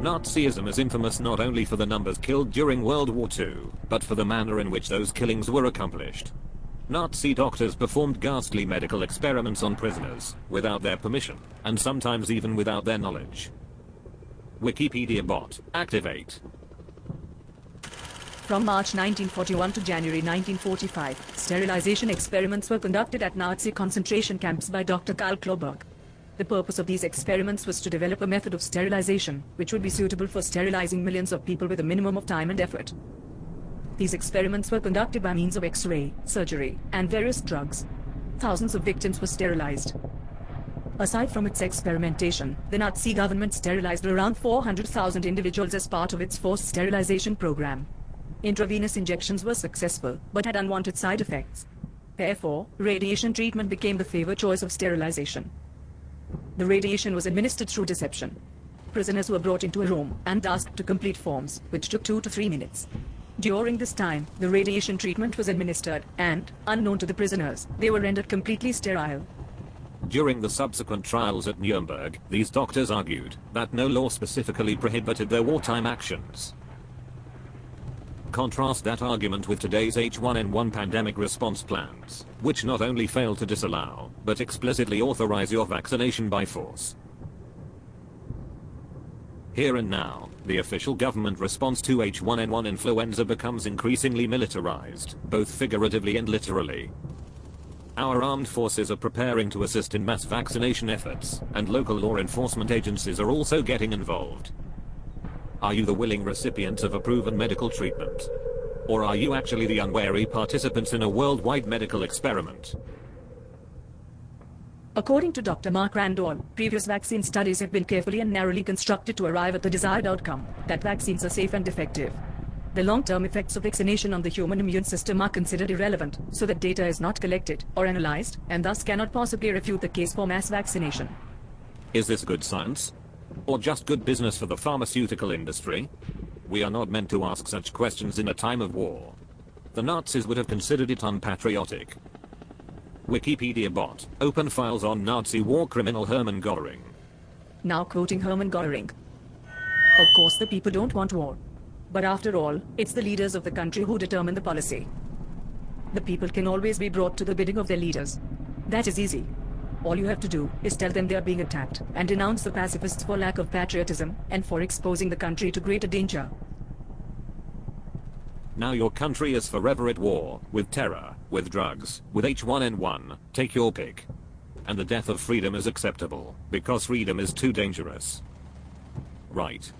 Nazism is infamous not only for the numbers killed during World War II, but for the manner in which those killings were accomplished. Nazi doctors performed ghastly medical experiments on prisoners, without their permission, and sometimes even without their knowledge. Wikipedia bot, activate. From March 1941 to January 1945, sterilization experiments were conducted at Nazi concentration camps by Dr. Karl Kloberg. The purpose of these experiments was to develop a method of sterilization, which would be suitable for sterilizing millions of people with a minimum of time and effort. These experiments were conducted by means of X-ray, surgery, and various drugs. Thousands of victims were sterilized. Aside from its experimentation, the Nazi government sterilized around 400,000 individuals as part of its forced sterilization program. Intravenous injections were successful, but had unwanted side effects. Therefore, radiation treatment became the favored choice of sterilization. The radiation was administered through deception. Prisoners were brought into a room and asked to complete forms, which took 2 to 3 minutes. During this time, the radiation treatment was administered, and, unknown to the prisoners, they were rendered completely sterile. During the subsequent trials at Nuremberg, these doctors argued that no law specifically prohibited their wartime actions. Contrast that argument with today's H1N1 pandemic response plans, which not only fail to disallow, but explicitly authorize your vaccination by force. Here and now, the official government response to H1N1 influenza becomes increasingly militarized, both figuratively and literally. Our armed forces are preparing to assist in mass vaccination efforts, and local law enforcement agencies are also getting involved. Are you the willing recipient of a proven medical treatment? Or are you actually the unwary participants in a worldwide medical experiment? According to Dr. Mark Randall, previous vaccine studies have been carefully and narrowly constructed to arrive at the desired outcome, that vaccines are safe and effective. The long-term effects of vaccination on the human immune system are considered irrelevant, so that data is not collected or analyzed, and thus cannot possibly refute the case for mass vaccination. Is this good science? Or just good business for the pharmaceutical industry? We are not meant to ask such questions in a time of war. The Nazis would have considered it unpatriotic. Wikipedia bot, open files on Nazi war criminal Hermann Göring. Now quoting Hermann Göring. Of course the people don't want war. But after all, it's the leaders of the country who determine the policy. The people can always be brought to the bidding of their leaders. That is easy. All you have to do is tell them they are being attacked, and denounce the pacifists for lack of patriotism, and for exposing the country to greater danger. Now your country is forever at war, with terror, with drugs, with H1N1, take your pick. And the death of freedom is acceptable, because freedom is too dangerous. Right.